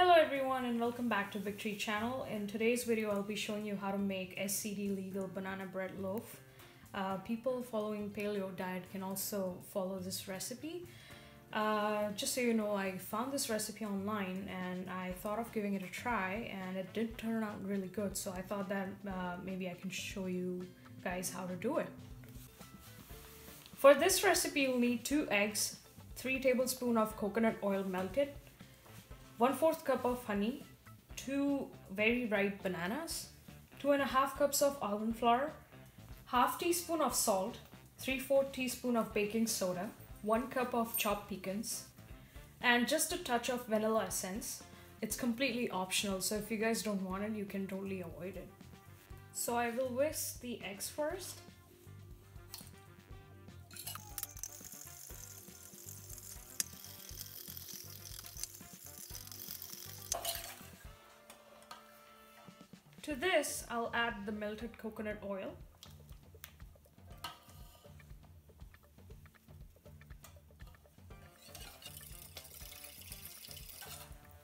Hello everyone and welcome back to Victory channel. In today's video I'll be showing you how to make SCD legal banana bread loaf. People following paleo diet can also follow this recipe. Just so you know, I found this recipe online and I thought of giving it a try, and it did turn out really good, so I thought that maybe I can show you guys how to do it. For this recipe you'll need 2 eggs, 3 tablespoons of coconut oil melted, 1/4 cup of honey, 2 very ripe bananas, 2.5 cups of almond flour, half teaspoon of salt, 3/4 teaspoon of baking soda, 1 cup of chopped pecans, and just a touch of vanilla essence. It's completely optional, so if you guys don't want it, you can totally avoid it. So I will whisk the eggs first. To this, I'll add the melted coconut oil.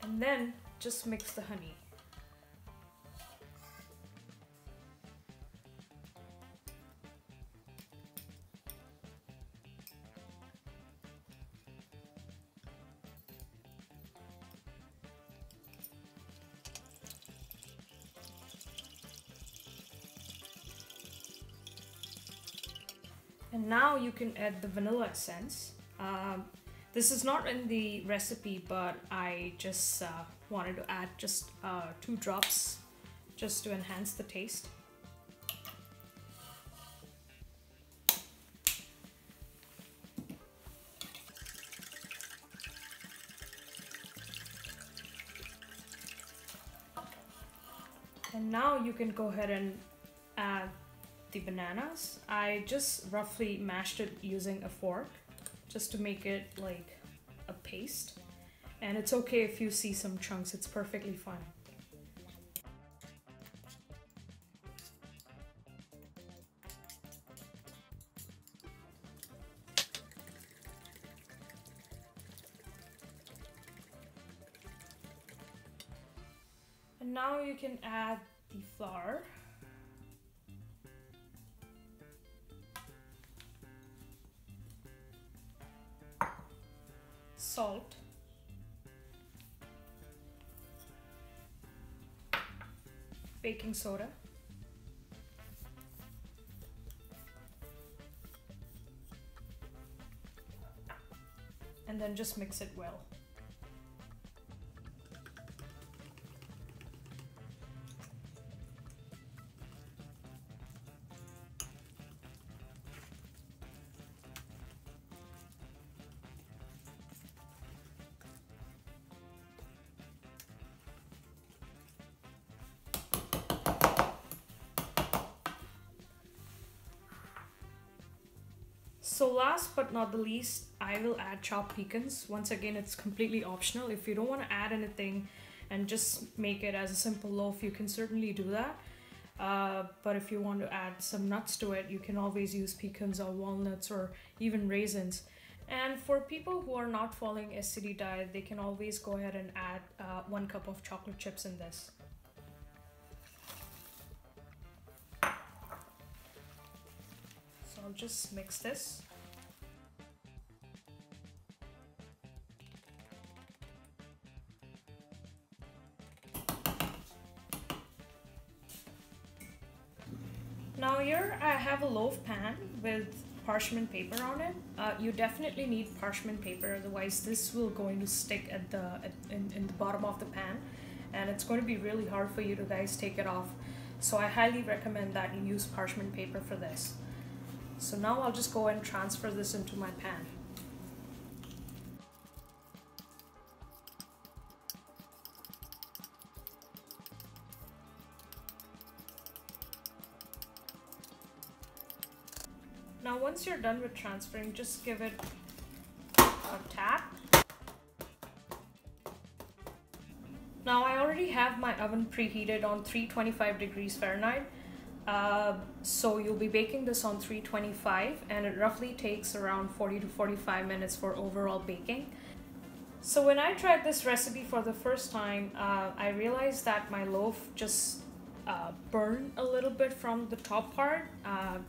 And then just mix the honey. And now you can add the vanilla essence. This is not in the recipe, but I just wanted to add just 2 drops just to enhance the taste. And now you can go ahead and add the bananas. I just roughly mashed it using a fork just to make it like a paste, and it's okay if you see some chunks, it's perfectly fine. And now you can add the flour. Salt, baking soda, and then just mix it well. So last but not the least, I will add chopped pecans. Once again, it's completely optional. If you don't want to add anything and just make it as a simple loaf, you can certainly do that. But if you want to add some nuts to it, you can always use pecans or walnuts or even raisins. And for people who are not following SCD diet, they can always go ahead and add 1 cup of chocolate chips in this. So I'll just mix this. Now here I have a loaf pan with parchment paper on it. You definitely need parchment paper, otherwise this will going to stick at in the bottom of the pan, and it's going to be really hard for you to guys take it off. So I highly recommend that you use parchment paper for this. So now I'll just go and transfer this into my pan. Now once you're done with transferring, just give it a tap. Now I already have my oven preheated on 325 degrees Fahrenheit. So you'll be baking this on 325, and it roughly takes around 40 to 45 minutes for overall baking. So when I tried this recipe for the first time, I realized that my loaf just burned a little bit from the top part,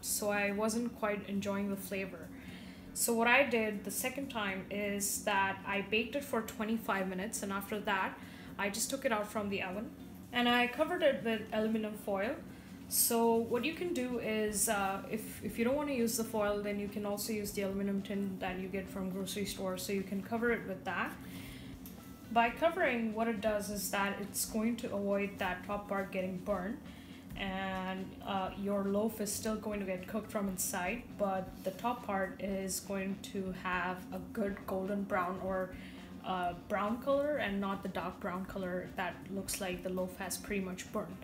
so I wasn't quite enjoying the flavor. So what I did the second time is that I baked it for 25 minutes, and after that I just took it out from the oven and I covered it with aluminum foil. So what you can do is if you don't want to use the foil, then you can also use the aluminum tin that you get from grocery stores. So you can cover it with that. By covering, what it does is that it's going to avoid that top part getting burned, and your loaf is still going to get cooked from inside, but the top part is going to have a good golden brown or brown color, and not the dark brown color that looks like the loaf has pretty much burned.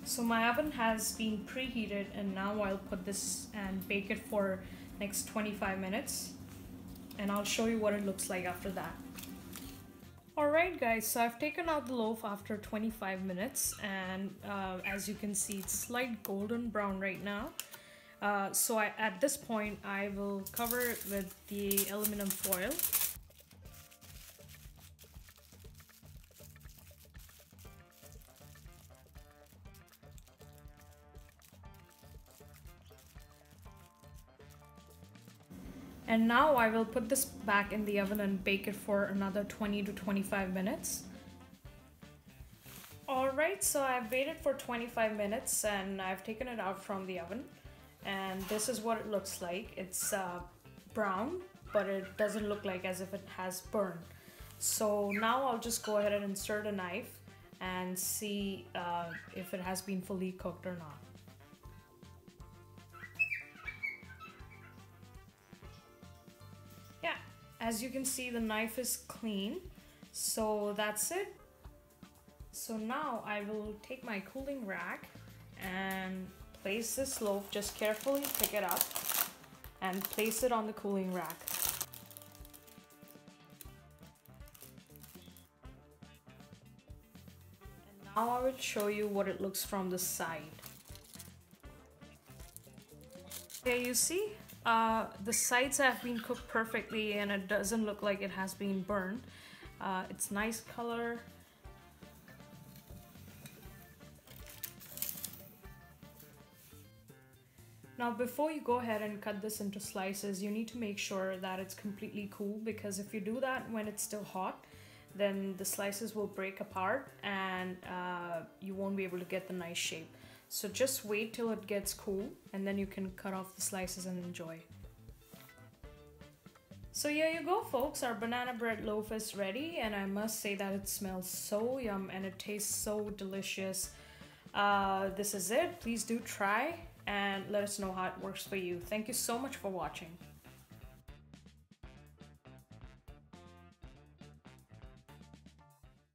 So my oven has been preheated, and now I'll put this and bake it for next 25 minutes, and I'll show you what it looks like after that. Alright guys, so I've taken out the loaf after 25 minutes, and as you can see, it's light golden brown right now. So at this point I will cover it with the aluminum foil. And now I will put this back in the oven and bake it for another 20 to 25 minutes. Alright, so I've waited for 25 minutes and I've taken it out from the oven. And this is what it looks like. It's brown, but it doesn't look like as if it has burned. So now I'll just go ahead and insert a knife and see if it has been fully cooked or not. As you can see, the knife is clean, so that's it. So now I will take my cooling rack and place this loaf, just carefully pick it up and place it on the cooling rack. And now I will show you what it looks from the side. Okay, you see? The sides have been cooked perfectly and it doesn't look like it has been burned. It's nice color. Now before you go ahead and cut this into slices, you need to make sure that it's completely cool, because if you do that when it's still hot, then the slices will break apart and you won't be able to get the nice shape. So just wait till it gets cool and then you can cut off the slices and enjoy. So here you go folks, our banana bread loaf is ready, and I must say that it smells so yum and it tastes so delicious. This is it. Please do try and let us know how it works for you. Thank you so much for watching.